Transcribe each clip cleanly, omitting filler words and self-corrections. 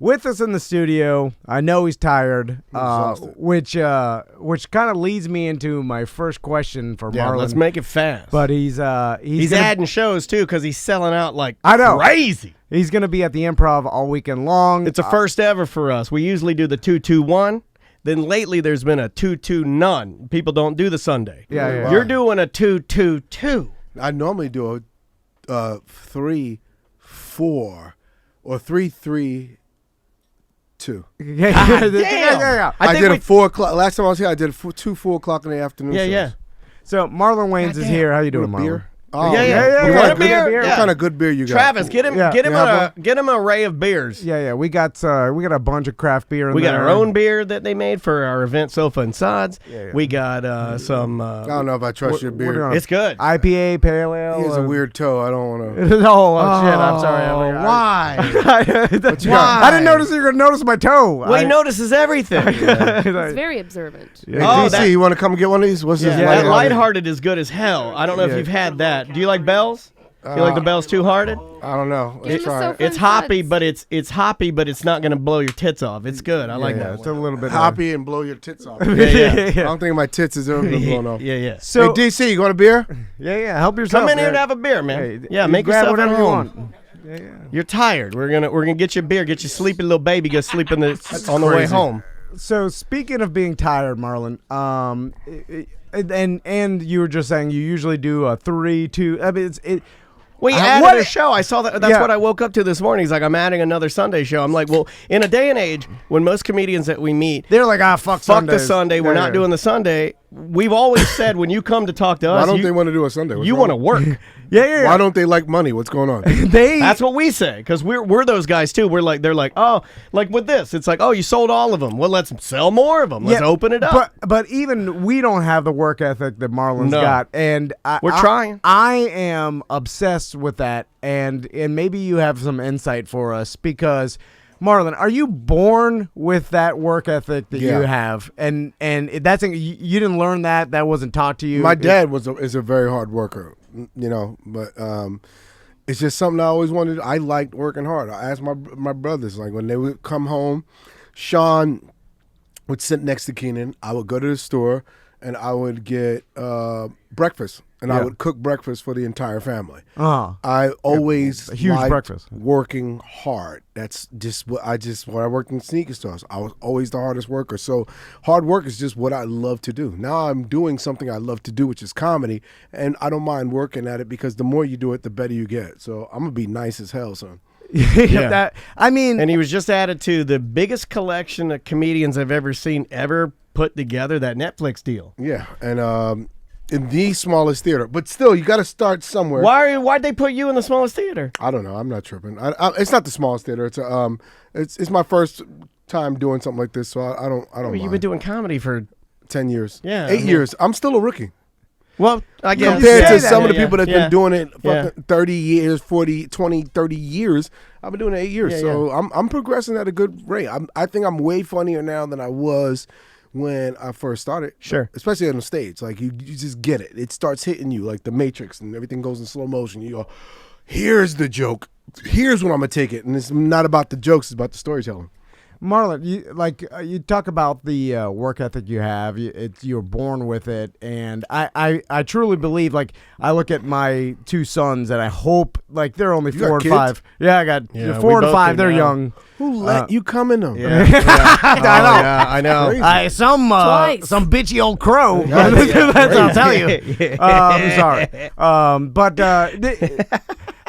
with us in the studio. I know he's tired, which kind of leads me into my first question for Marlon. Let's make it fast. But he's adding shows too because he's selling out like crazy. He's going to be at the Improv all weekend long. It's a first ever for us. We usually do the 2-2-1. Then lately there's been a 2-2 none. People don't do the Sunday. Yeah. You're doing a 2-2-2. I normally do a 3-4 or 3-3-2. Yeah. I did a 4 o'clock. Last time I was here, I did 4 o'clock in the afternoon. Yeah. So Marlon Wayans is here. How you doing, Marlon? Beer? Oh, yeah. You want a beer? What kind of good beer you got? Travis, get him an array of beers. Yeah. We got a bunch of craft beer in there. We got our own beer that they made for our event, Sofa and Sods. Yeah. We got some... I don't know if I trust your beer. It's good. IPA, pale ale. He has a weird toe. I don't want to... shit. I'm sorry. Why? I didn't notice you were going to notice my toe. Well, he notices everything. He's very observant. Hey, DC, you want to come and get one of these? What's this? That lighthearted is good as hell. I don't know if you've had that. Do you like Bells? You like the Bells Two Hearted? I don't know. Let's try it. It's hoppy, but it's hoppy, but it's not going to blow your tits off. It's good. I like that. It's a little bit hoppy and blow your tits off. Yeah. I don't think my tits has ever been blown off. Yeah. So, hey, DC, you want a beer? Yeah. Help yourself. Come in here and have a beer, man. Make grab yourself whatever at you home. want. You're tired. We're gonna get you a beer. Get your sleepy little baby. Go sleep on the way home. So speaking of being tired, Marlon, and you were just saying you usually do a 3-2. I mean, Well, you added a show. I saw that. That's what I woke up to this morning. He's like, I'm adding another Sunday show. I'm like, well, in a day and age when most comedians that we meet, they're like, fuck the Sunday. We're not doing the Sunday. We've always said when you come to talk to us, why don't they want to do a Sunday? You want to work. Yeah. Why don't they like money? What's going on? That's what we say because we're those guys too. They're like, oh, like with this, it's like, oh, you sold all of them. Well, let's sell more of them. Let's open it up. But even we don't have the work ethic that Marlon's got, and we're trying. I am obsessed with that, and maybe you have some insight for us because. Marlon, are you born with that work ethic that you have, and that's you didn't learn that wasn't taught to you? My dad is a very hard worker, but it's just something I always wanted. I liked working hard. I asked my brothers, like when they would come home, Sean would sit next to Keenan. I would go to the store and I would get breakfast. And I would cook breakfast for the entire family. I always a huge breakfast. Working hard. That's just when I worked in sneaker stores. I was always the hardest worker. So hard work is just what I love to do. Now I'm doing something I love to do, which is comedy, and I don't mind working at it because the more you do it, the better you get. So I'm gonna be nice as hell, son. And he was just added to the biggest collection of comedians I've ever seen ever put together. That Netflix deal. Yeah, and in the smallest theater, but still, you got to start somewhere. Why'd they put you in the smallest theater? I don't know. I'm not tripping. It's not the smallest theater. It's my first time doing something like this, so I don't. Well, mind. you've been doing comedy for 10 years. Yeah, 8 years. I'm still a rookie. Well, I guess compared to some of the people that's been doing it fucking 30 years, 40, 20, 30 years. I've been doing it 8 years, so I'm progressing at a good rate. I think I'm way funnier now than I was when I first started. Sure. Especially on the stage. Like, you just get it. It starts hitting you like the Matrix and everything goes in slow motion. You go, here's the joke. Here's when I'm going to take it. And it's not about the jokes. It's about the storytelling. Marlon, you talk about the work ethic you have. You're born with it, and I truly believe. Like, I look at my two sons, and I hope they're only 4 and 5. Yeah, I got 4 and 5. They're young. Who let you come in them? Yeah. I know. Some bitchy old crow. That's I'll tell you. I'm sorry. But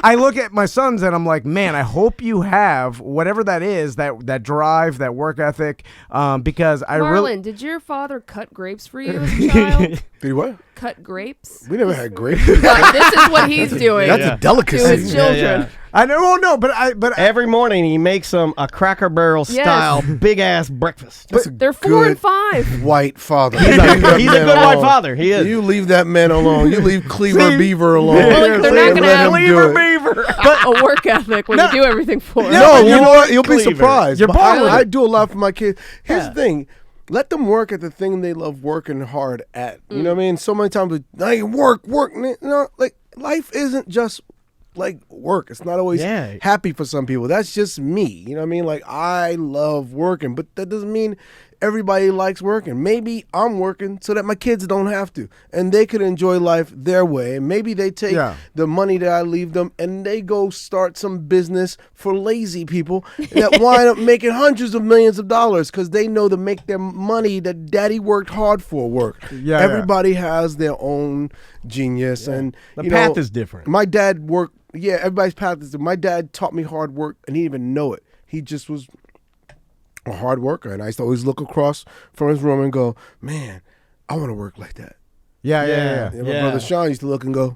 I look at my sons and I'm like, man, I hope you have whatever that is, that drive, that work ethic, because I Marlon, did your father cut grapes for you as a child? Did he what? Cut grapes? We never had grapes. This is what he's doing. That's a delicacy. To his children. Yeah. I know. Well, no, but every morning he makes them a Cracker Barrel style big ass breakfast. They're 4 and 5. White father. He's a good white father. He is. You leave that man alone. You leave Cleaver Beaver alone. Well, they're not going to have Cleaver Beaver. a work ethic when you do everything for them. No, you know what? You'll be surprised. You're born with I it. do a lot for my kids. Here's the thing. Let them work at the thing they love working hard at. You know what I mean? So many times, work. No, like life isn't just like work. It's not always happy for some people. That's just me. You know what I mean? Like, I love working, but that doesn't mean everybody likes working. Maybe I'm working so that my kids don't have to, and they could enjoy life their way. And maybe they take the money that I leave them and they go start some business for lazy people that wind up making hundreds of millions of dollars because they know to make their money that daddy worked hard for work. Everybody has their own genius, and the path is different. My dad worked. Yeah, everybody's path is different. My dad taught me hard work, and he didn't even know it. He just was a hard worker, and I used to always look across from his room and go, man, I want to work like that. Yeah. And my brother Sean used to look and go,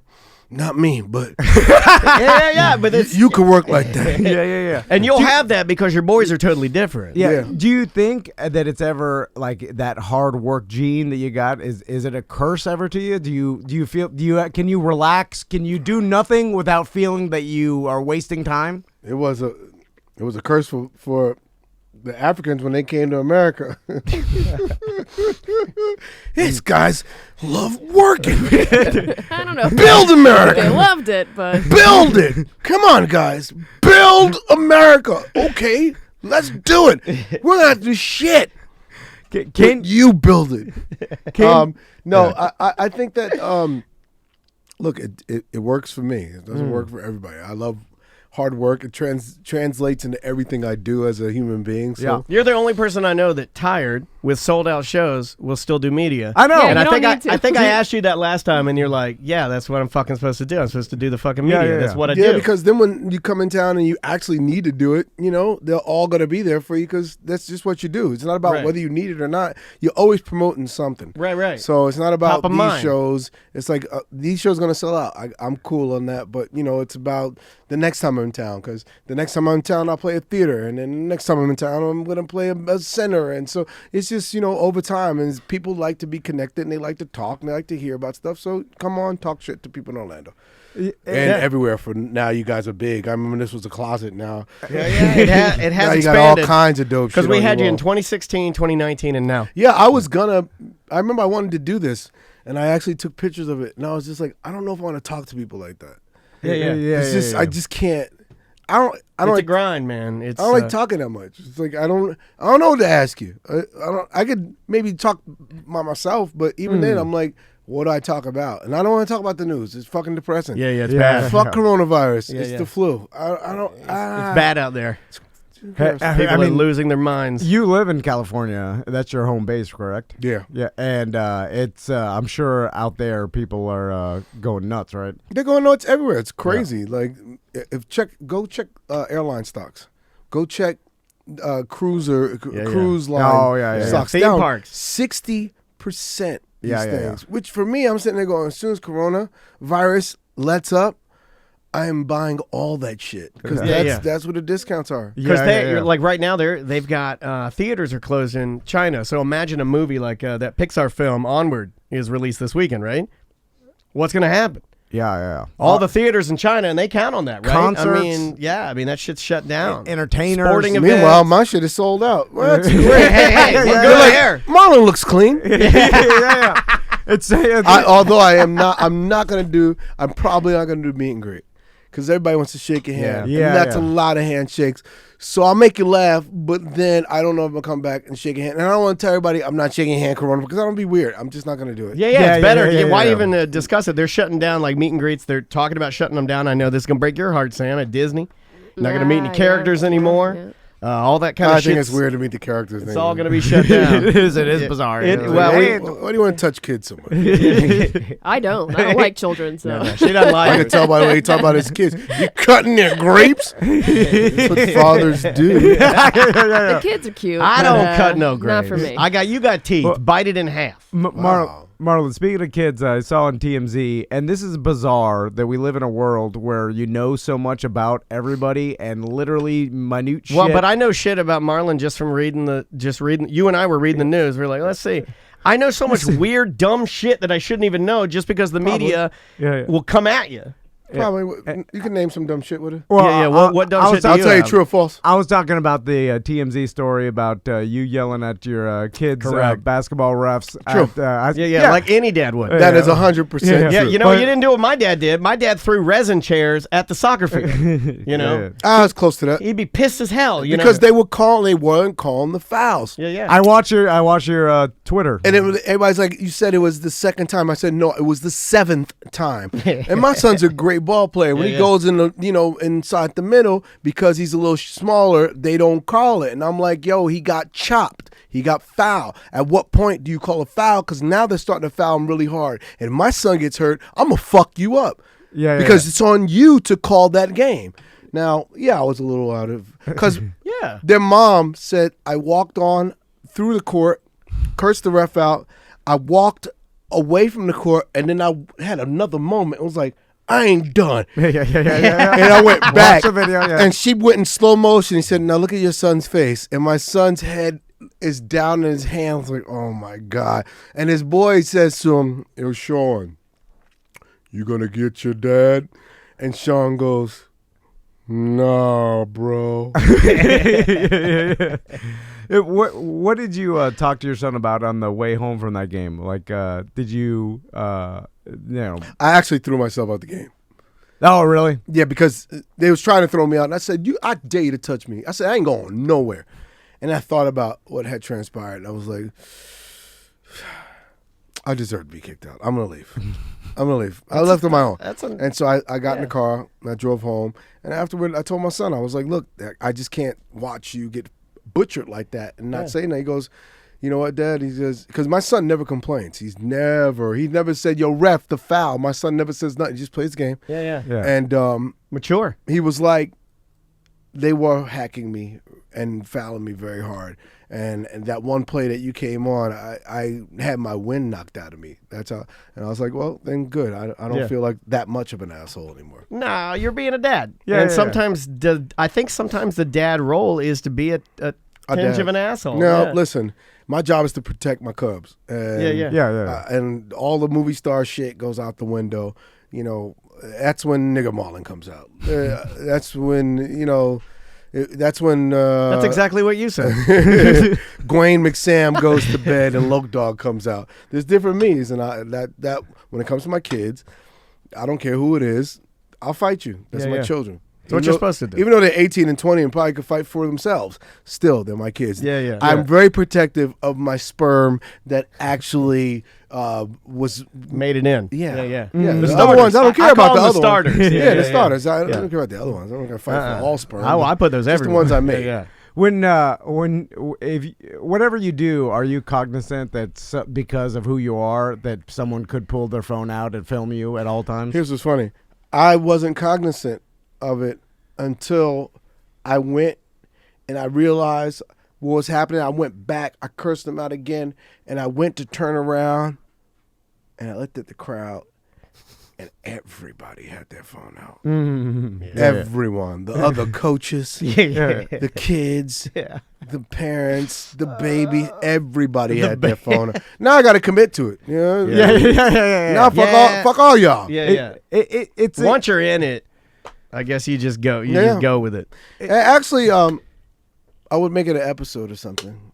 not me, but but it's, you could work like that. Yeah. And you'll have that because your boys are totally different. Yeah. Do you think that it's ever like that hard work gene that you got? Is it a curse ever to you? Do you feel can you relax? Can you do nothing without feeling that you are wasting time? It was a curse for the Africans when they came to America. These guys love working. I don't know. Build America. They loved it, but build it. Come on, guys. Build America. Okay, let's do it. We're gonna have to do shit. Can you build it? I think that look, it works for me. It doesn't work for everybody. I love hard work. It translates into everything I do as a human being. So you're the only person I know that tired with sold out shows will still do media. I know. Yeah, and I think I asked you that last time, and you're like, yeah, that's what I'm fucking supposed to do. I'm supposed to do the fucking media. That's what I do. Yeah, because then when you come in town and you actually need to do it, you know, they're all going to be there for you because that's just what you do. It's not about whether you need it or not. You're always promoting something. Right. So it's not about these mind. shows. It's like these shows are going to sell out. I'm cool on that. But, you know, it's about the next time I'm in town, because the next time I'm in town, I'll play a theater. And then the next time I'm in town, I'm going to play a center. And so it's just, you know, over time. And people like to be connected and they like to talk and they like to hear about stuff. So come on, talk shit to people in Orlando. And everywhere. For now, you guys are big. I remember this was a closet now. It has now you expanded. got all kinds of dope shit. Because we had you in 2016, 2019, and now. Yeah, I remember I wanted to do this, and I actually took pictures of it, and I was just like, I don't know if I want to talk to people like that. I just can't. I don't It's like a grind, man. I don't like talking that much. It's like I don't know what to ask you. I could maybe talk by myself, but even then I'm like, what do I talk about? And I don't want to talk about the news. It's fucking depressing. It's bad. Fuck coronavirus. It's the flu. I don't. It's bad out there. People are losing their minds. You live in California. That's your home base, correct? Yeah. And it's I'm sure out there people are going nuts, right? They're going nuts everywhere. It's crazy. Like, go check airline stocks. Go check cruise line stocks. Theme down parks. 60%. These things. Which for me, I'm sitting there going, as soon as coronavirus lets up, I am buying all that shit because that's what the discounts are. Because like right now they've got theaters are closed in China. So imagine a movie like that Pixar film Onward is released this weekend, right? What's going to happen? All the theaters in China, and they count on that, right? Concerts. I mean that shit's shut down. Entertainers. Sporting events. Meanwhile, my shit is sold out. Well, that's great. Hey, we're good there. Marlon looks clean. It's although I'm probably not gonna do meet and greet. Because everybody wants to shake your hand. And that's a lot of handshakes. So I'll make you laugh, but then I don't know if I'll come back and shake your hand. And I don't want to tell everybody I'm not shaking hand corona because I don't want to be weird. I'm just not going to do it. It's better. Why even discuss it? They're shutting down like meet and greets. They're talking about shutting them down. I know this is going to break your heart, Sam, at Disney. Not going to meet any characters anymore. Yeah. All that kind of shit. I think it's weird to meet the characters. It's all going to be shut down. It is bizarre. Why do you want to touch kids so much? I don't like children, so. No, she doesn't like I can tell by the way you talk about his kids. You cutting their grapes? That's what fathers do. The kids are cute. I don't cut no grapes. Not for me. You got teeth. Bite it in half. Marlon, speaking of kids, I saw on TMZ, and this is bizarre that we live in a world where you know so much about everybody and literally minute shit. Well, but I know shit about Marlon just from reading. You and I were reading the news. We're like, let's see. I know so much weird, dumb shit that I shouldn't even know just because the media will come at you. Probably. You can name some dumb shit with it. Well, What dumb shit do I'll you tell you have? true or false. I was talking about the TMZ story about you yelling at your kids' basketball refs. True. Like any dad would. That is 100% true. Yeah, you know, you didn't do what my dad did. My dad threw resin chairs at the soccer field. You know, I was close to that. he'd be pissed as hell. Because they weren't calling the fouls. Yeah. I watch your Twitter, and everybody's like, you said it was the second time. I said no, it was the 7th time. And my son's a great ball player. When he goes in inside the middle, because he's a little smaller, they don't call it. And I'm like, yo, he got chopped. He got foul. At what point do you call a foul? Because now they're starting to foul him really hard. And if my son gets hurt, I'm gonna fuck you up. Because it's on you to call that game. Now, I was a little out of because their mom said I walked on through the court, cursed the ref out. I walked away from the court, and then I had another moment. It was like, I ain't done. And I went back. Watch the video, and she went in slow motion. He said, now look at your son's face. And my son's head is down in his hands like, oh my God. And his boy says to him, yo, Sean, you gonna get your dad? And Sean goes, no, bro. What did you talk to your son about on the way home from that game? Like, did you, I actually threw myself out the game. Oh, really? Yeah, because they was trying to throw me out. And I said, I dare you to touch me. I said, I ain't going nowhere. And I thought about what had transpired. And I was like, I deserve to be kicked out. I'm going to leave. I left on my own. And so I got in the car and I drove home. And afterward, I told my son, I was like, look, I just can't watch you get butchered like that and not say that. He goes, you know what, Dad? He says, because my son never complains. He never said, yo, ref, the foul. My son never says nothing. He just plays the game. Yeah. And mature. He was like, they were hacking me and fouling me very hard. And that one play that you came on, I had my wind knocked out of me. That's how. And I was like, well, then good. I don't feel like that much of an asshole anymore. Nah, you're being a dad. And sometimes I think sometimes the dad role is to be a tinge of an asshole. No, listen. My job is to protect my Cubs. And, and all the movie star shit goes out the window. You know, that's when nigga Marlon comes out. That's when, that's when that's exactly what you said. Gwaine McSam goes to bed and Loke Dog comes out. There's different me's, and that when it comes to my kids, I don't care who it is, I'll fight you. That's my children. That's what you're supposed to do. Even though they're 18 and 20 and probably could fight for themselves, still they're my kids. I'm very protective of my sperm that actually was made it in. The other ones, I don't care about the other starters. ones. The starters. I don't care about the other ones. I'm not gonna fight for all sperm. I put those everywhere. Just the ones I made. If whatever you do, are you cognizant that because of who you are, that someone could pull their phone out and film you at all times? Here's what's funny. I wasn't cognizant of it until I went and I realized what was happening. I went back. I cursed them out again, and I went to turn around, and I looked at the crowd, and everybody had their phone out. Everyone, the other coaches, the kids, the parents, the baby, everybody had their phone out. Now I got to commit to it. Now fuck all y'all. It's once you're in it, I guess you just go. You just go with it. Actually, I would make it an episode or something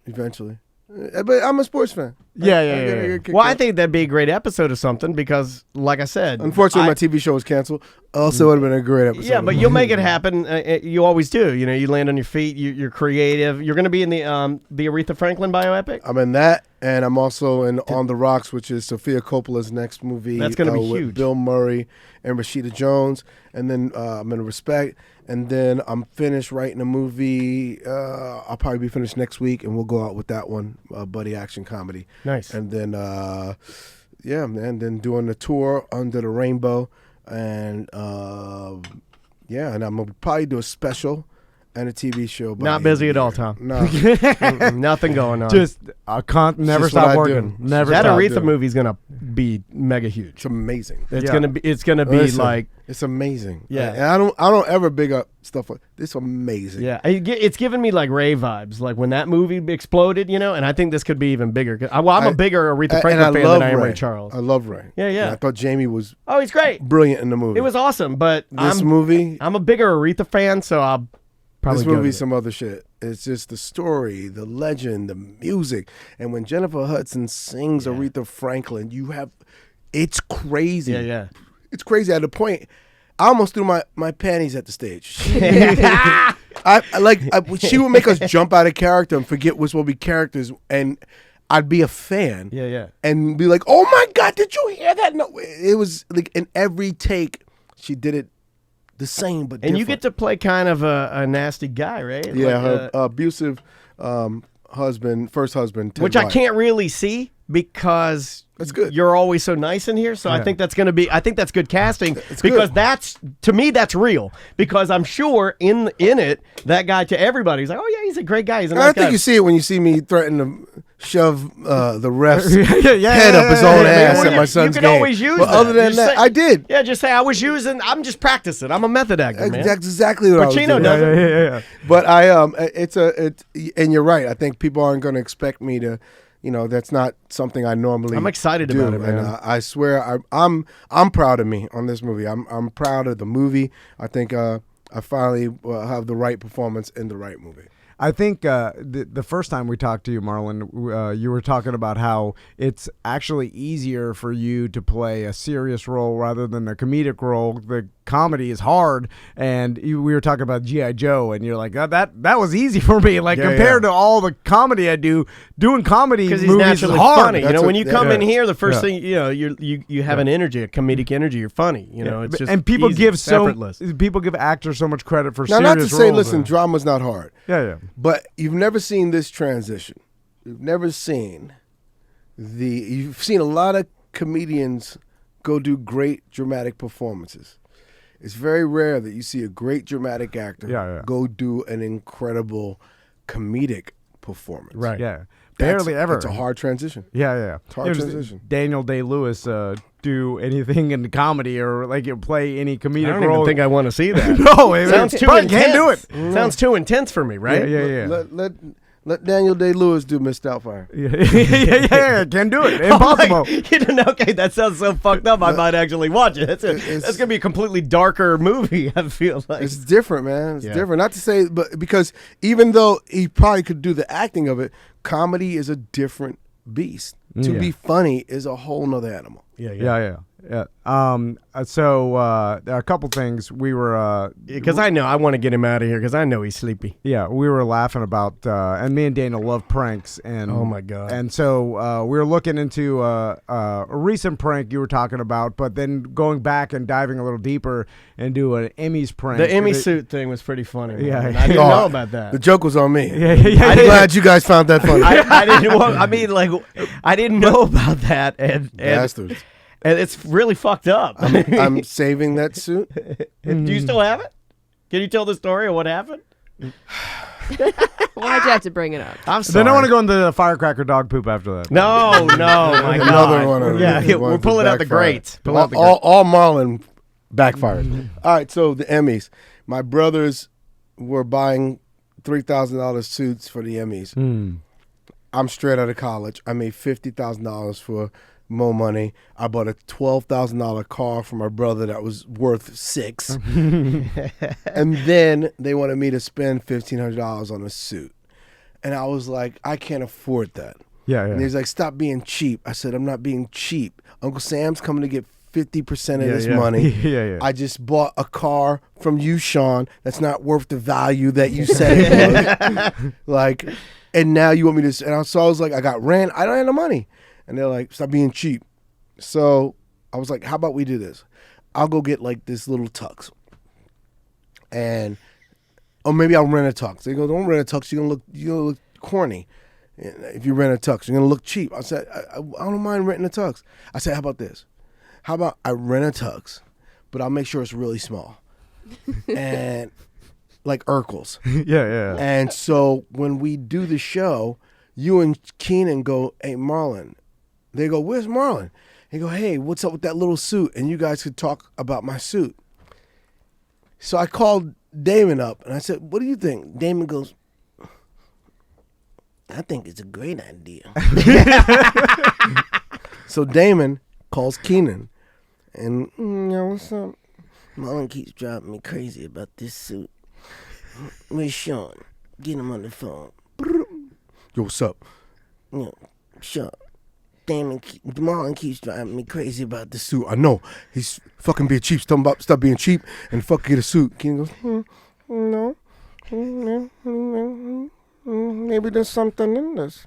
eventually. But I'm a sports fan. Well, I think that'd be a great episode or something because, like I said, unfortunately, my TV show was canceled. Also, would have been a great episode. Yeah, but you'll make it happen. You always do. You land on your feet. You're creative. You're going to be in the Aretha Franklin bioepic. I'm in that, and I'm also in On the Rocks, which is Sofia Coppola's next movie. That's going to be huge. With Bill Murray and Rashida Jones, and then I'm in Respect. And then I'm finished writing a movie. I'll probably be finished next week, and we'll go out with that one, buddy action comedy. Nice. And then, then doing the tour Under the Rainbow, and and I'm gonna probably do a special, and a TV show. Not busy at all, Tom. No. Nothing going on. Just never just stop what I working. do. Never that stop. Aretha movie's gonna be mega huge. It's amazing. It's Yeah. gonna be. It's gonna be Listen, like. it's amazing. Yeah. And I don't ever big up stuff like this. Amazing. Yeah, it's giving me like Ray vibes, like when that movie exploded, you know. And I think this could be even bigger. I'm a bigger Aretha Franklin fan than I am Ray Charles. I love Ray. Yeah, yeah. And I thought Jamie was Oh, he's great. brilliant in the movie. It was awesome, but this movie. I'm a bigger Aretha fan, so I'll probably This go movie's to it. some other shit. It's just the story, the legend, the music, and when Jennifer Hudson sings Aretha Franklin, it's crazy. Yeah, yeah. It's crazy at a point. I almost threw my panties at the stage. She would make us jump out of character and forget which will be characters, and I'd be a fan. Yeah, yeah. And be like, "Oh my God, did you hear that?" No, it was like in every take, she did it the same, but And you different. get to play kind of a nasty guy, right? Yeah, Like, her abusive first husband, Ted which I White. can't really see because That's good. you're always so nice in here. So I Yeah. think that's going to be. I think that's good casting It's because good. that's to me that's real. Because I'm sure in it that guy to everybody he's like, oh yeah, he's a great guy. He's a nice I guy. think you see it when you see me threaten to shove the ref's yeah, head up his own ass Well, at my you son's can game. always use but that. other than Just that, say- I did. Yeah, just say I was using. I'm just practicing. I'm a method actor, man. That's exactly what I was Pacino doing. does it. Yeah. But it's and you're right. I think people aren't going to expect me to, that's not something I normally. I'm excited do. about it, man. And I swear, I'm proud of me on this movie. I'm proud of the movie. I think I finally have the right performance in the right movie. I think the first time we talked to you, Marlon, you were talking about how it's actually easier for you to play a serious role rather than a comedic role. The comedy is hard, and we were talking about G.I. Joe, and you're like, that was easy for me. Like compared to all the comedy I do, doing comedy Because movies he's naturally is hard. funny. That's When you come in yeah. here, the first Yeah. thing you have an energy, a comedic energy. You're funny. It's just and people easy. give It's effortless. people give actors so much credit for Now, serious not to say, roles. listen, drama's not hard. Yeah. But you've never seen this transition. You've never seen you've seen a lot of comedians go do great dramatic performances. It's very rare that you see a great dramatic actor go do an incredible comedic performance. Right. Yeah. Barely ever. It's a hard transition. Yeah. It's a hard There's transition. Daniel Day-Lewis do anything in comedy or like play any comedic I don't role. even think I want to see that. No, it Sounds too probably intense. can't do it. Sounds too intense for me, right? Yeah. Let Daniel Day-Lewis do Miss Doubtfire. Yeah, can't do it. Impossible. Okay, that sounds so fucked up. I might actually watch it. That's gonna be a completely darker movie. I feel like It's different, man. It's Yeah. different. Not to say, but because even though he probably could do the acting of it, comedy is a different beast. To Yeah. be funny is a whole nother animal. Yeah. So a couple things we were because I know I want to get him out of here because I know he's sleepy. we were laughing about and me and Daniel love pranks and Oh, my God. and so we were looking into a recent prank you were talking about, but then going back and diving a little deeper and do an Emmys prank. The Emmy suit thing was pretty funny. Yeah. man. I didn't Oh, know about that. The joke was on me. Yeah. I'm glad you guys found that funny. I didn't. I mean, like, I didn't know about that, and Bastards. and it's really fucked up. I'm saving that suit. Do you still have it? Can you tell the story of what happened? Why'd you have to bring it up? I'm sorry. Then I want to go into the firecracker dog poop after that. No, my God. Another one of Yeah, those we're ones that pulling out the backfired. greats. Pull out the greats. All Marlon backfired. All right, so the Emmys. My brothers were buying $3,000 suits for the Emmys. I'm straight out of college. I made $50,000 for more money. I bought a $12,000 car for my brother that was worth $6,000. And then they wanted me to spend $1,500 on a suit. And I was like, I can't afford that. Yeah. And he's like, stop being cheap. I said, I'm not being cheap. Uncle Sam's coming to get 50% of this money. Yeah. I just bought a car from you, Sean, that's not worth the value that you said it was. Like, and now you want me to, and so I was like, I got rent. I don't have no money. And they're like, stop being cheap. So I was like, how about we do this? I'll go get like this little tux. Or maybe I'll rent a tux. They go, don't rent a tux. You're gonna look corny. If you rent a tux, you're gonna look cheap. I said, I don't mind renting a tux. I said, how about this? How about I rent a tux, but I'll make sure it's really small. And like Urkel's. Yeah. And so when we do the show, you and Keenan go, hey, Marlon. They go, where's Marlon? They go, hey, what's up with that little suit? And you guys could talk about my suit. So I called Damon up, and I said, what do you think? Damon goes, I think it's a great idea. So Damon calls Keenan, and, what's up? Marlon keeps driving me crazy about this suit. Where's Sean? Get him on the phone. Yo, what's up? Sean. Marlon keeps driving me crazy about the suit. I know. He's fucking being cheap. Stop being cheap and fucking get a suit. Keenan goes, no. Maybe there's something in this.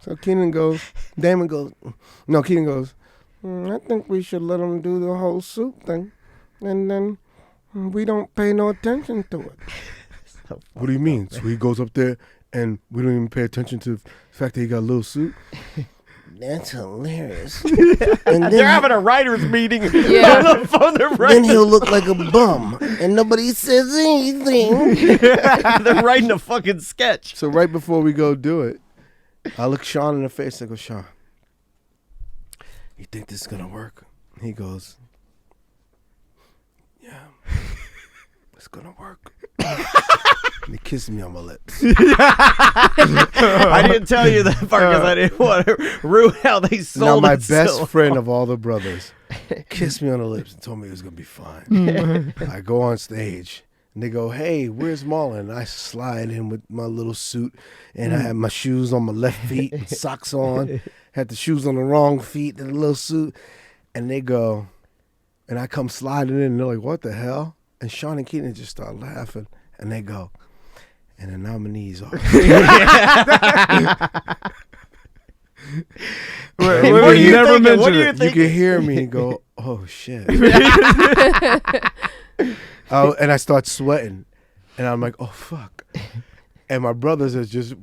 So Keenan goes, Keenan goes, I think we should let him do the whole suit thing. And then we don't pay no attention to it. What do you mean? So he goes up there and we don't even pay attention to the fact that he got a little suit? That's hilarious. And They're having a writer's meeting on the phone. Then he'll look like a bum and nobody says anything. They're writing a fucking sketch. So right before we go do it, I look Sean in the face and I go, Sean, you think this is going to work? He goes, yeah, it's going to work. And he kissed me on my lips. I didn't tell you that part because I didn't want to ruin how they sold now my it best so friend of all the brothers kissed me on the lips and told me it was going to be fine. I go on stage and they go, hey, where's Marlon? And I slide in with my little suit and I had my shoes on my left feet and socks on, had the shoes on the wrong feet and the little suit. And they go, and I come sliding in and they're like, what the hell? And Sean and Keenan just start laughing and they go, and the nominees are. What are you never thinking? What mentioned do you it. think? You can hear me go, oh shit. Oh, and I start sweating, and I'm like, oh fuck. And my brothers are just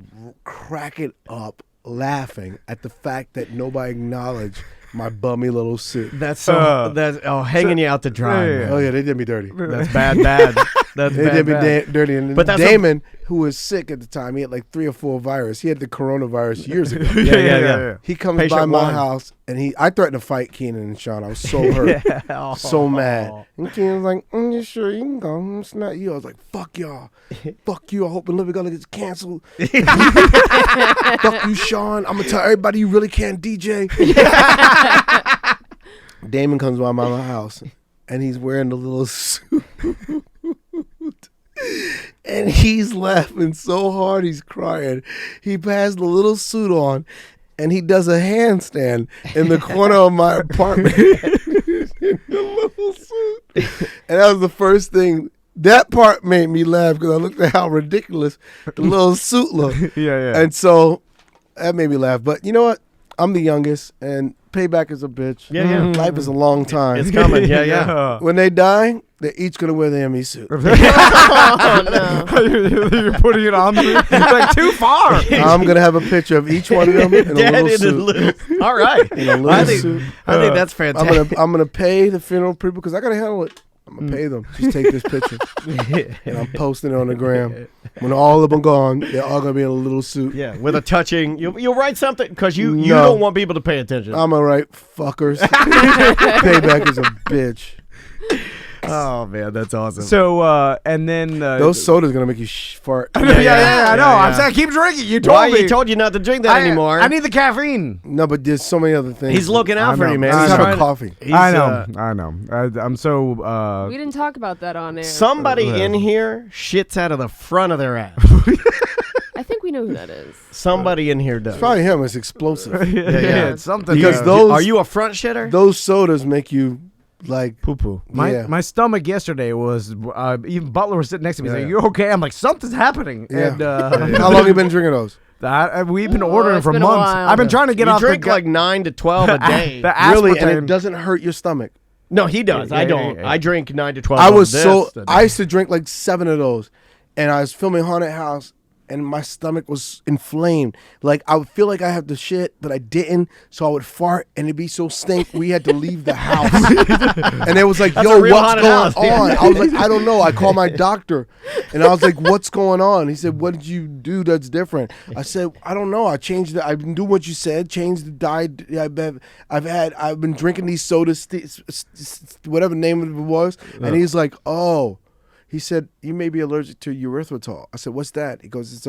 cracking up, laughing at the fact that nobody acknowledged my bummy little suit. That's hanging you out to dry. Yeah. Man. Oh yeah, they did me dirty. That's bad. That's They bad. did me dirty. And But that's Damon, who was sick at the time, he had like 3 or 4 viruses. He had the coronavirus years ago. Yeah. He comes Patient by my one. house, and I threatened to fight Keenan and Sean. I was so hurt, so mad. And Keenan was like, you sure you can go? It's not you. I was like, fuck y'all. Fuck you. I hope Living Gonna gets canceled. Fuck you, Sean. I'm going to tell everybody you really can't DJ. Damon comes by my house, and he's wearing the little suit. And he's laughing so hard he's crying. He has the little suit on and he does a handstand in the corner of my apartment in the little suit. And that was the first thing. That part made me laugh because I looked at how ridiculous the little suit looked. Yeah. And so that made me laugh. But you know what? I'm the youngest and payback is a bitch. Yeah. Life is a long time. It's coming. Yeah. When they die, they're each going to wear the ME suit. Oh, no. You're putting it on me. Like too far. I'm going to have a picture of each one of them in a Dad little in suit. All right. In a little I think suit. that's fantastic. I'm gonna pay the funeral people because I got to handle it. I'm going to pay them. Just take this picture. And I'm posting it on the gram. When all of them gone, they're all going to be in a little suit. Yeah, with a touching. You'll write something because you No. don't want people to pay attention. I'm all right, fuckers. Payback is a bitch. Oh man, that's awesome. So and then Those sodas going to make you fart. yeah, I know. yeah. I'm saying keep drinking. You told Why me. he told you not to drink that anymore? I need the caffeine. No, but there's so many other things. He's looking out I for know. you, man. I He's He's know. having trying coffee. He's, I know. I'm so. We didn't talk about that on air. Somebody in here shits out of the front of their ass. I think we know who that is. Somebody in here does. It's probably him. It's explosive. yeah, it's something. Because You- those- are you a front shitter? Those sodas make you like Poo poo. My stomach yesterday was even Butler was sitting next to me. He's Yeah. like, "You okay?" I'm like, "Something's happening." Yeah. And How long you been drinking those? we've been Oh, ordering it's for been a months. while. I've been trying to get You off drink the like 9 to 12 a day. the Really, and aspartame. it doesn't hurt your stomach. No, he does. I Yeah, don't. yeah. I drink 9 to 12. I of was this so a day. I used to drink like 7 of those, and I was filming Haunted House, and my stomach was inflamed. Like I would feel like I had the shit, but I didn't. So I would fart, and it'd be so stink. We had to leave the house. And it was like, That's yo, a real what's haunted going house, on? yeah. I was like, I don't know. I called my doctor, and I was like, what's going on? He said, what did you do that's different? I said, I don't know. I changed it. I've been doing what you said. Changed the diet. I've been drinking these sodas, whatever the name of it was. And he's like, oh. He said, you may be allergic to erythritol. I said, what's that? He goes,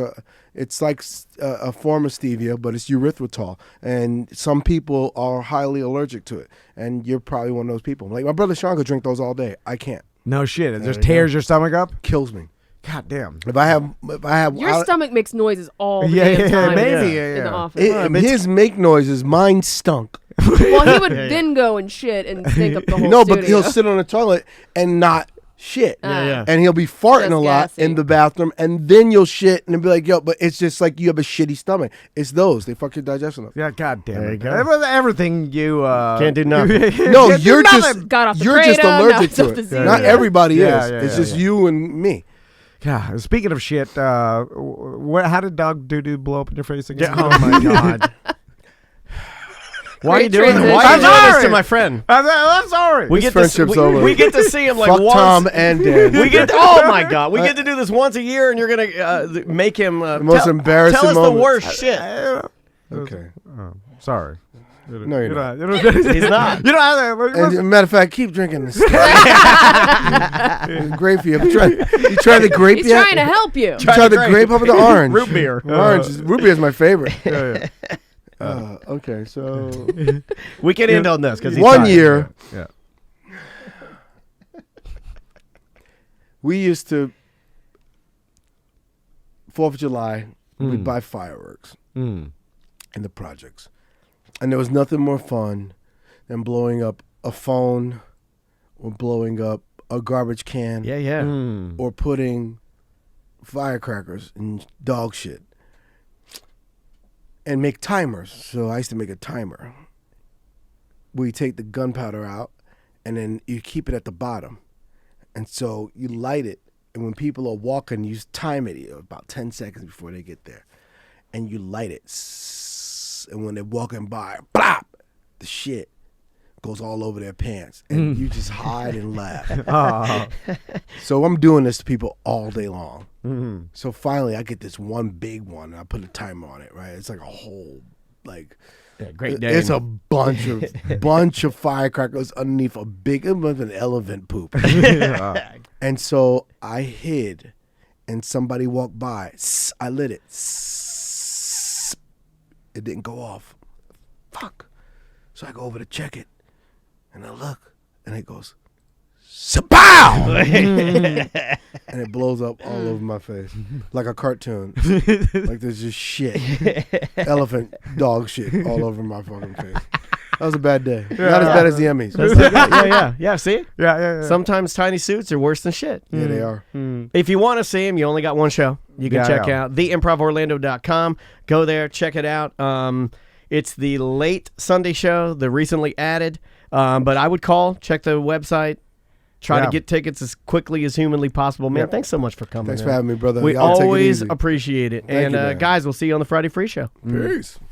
it's like a form of stevia, but it's erythritol. And some people are highly allergic to it. And you're probably one of those people. Like my brother Sean could drink those all day. I can't. No shit. It just tears your stomach up? Kills me. God damn. If I have Your stomach makes noises all the Yeah, damn time maybe, in the office. his make noises, mine stunk. Well, he would then go and shit and stink up the whole No, studio. but he'll sit on the toilet and not shit. Yeah. And he'll be farting That's a lot gassy. in the bathroom, and then you'll shit and be like, yo, but it's just like you have a shitty stomach. It's those. They fuck your digestion up. Yeah, God damn There it. you go. It was everything you Can't do nothing. No, Can't do you're nothing. just Got off the you're just Prado, now allergic it's to off the it. Zevia. Not everybody Yeah, is. yeah, It's yeah, just yeah. you and me. God, speaking of shit, how did dog doo-doo blow up in your face again? Oh my God. Why are you Great doing this? transition. Why are you doing this sorry. to my friend? I'm sorry. We This get to friendship's we, over. we get to see him like Fuck once. Tom and Dan. We get oh my God, we get to do this once a year, and you're gonna make him most embarrassing Tell us the moments. worst shit. Okay. Sorry. No, you're not. He's not. You don't have that. And matter of fact, keep drinking this. It's great for you. You tried the grape He's yet? trying to help you. You tried the grape over the orange. Root beer. Root beer is my favorite. Yeah. Okay, so We can end on this because one year Yeah. we used to 4th of July we'd buy fireworks in the projects, and there was nothing more fun than blowing up a phone or blowing up a garbage can Yeah. or putting firecrackers in dog shit. And make timers. So I used to make a timer where you take the gunpowder out and then you keep it at the bottom. And so you light it, and when people are walking, you time it about 10 seconds before they get there. And you light it. And when they're walking by, blop, the shit goes all over their pants. And you just hide and laugh. So I'm doing this to people all day long. So finally, I get this one big one, and I put a timer on it. Right, it's like a whole, like, Great day. it's a bunch of firecrackers underneath a big, it was an elephant poop. And so I hid, and somebody walked by. I lit it. It didn't go off. Fuck. So I go over to check it, and I look, and it goes, Sapow! And it blows up all over my face like a cartoon. Like there's just shit, elephant dog shit all over my fucking face. That was a bad day. Not as bad as the Emmys. Yeah. See? Yeah. Sometimes tiny suits are worse than shit. Yeah, they are. If you want to see him, you only got one show. You can Yeah, check yeah. out theimprovorlando.com. Go there, check it out. It's the late Sunday show, the recently added. But I would check the website. Try to get tickets as quickly as humanly possible. Man, thanks so much for coming. Thanks for having me, brother. We Y'all take it always easy. appreciate it. Thank and you, man. guys, we'll see you on the Friday Free Show. Peace.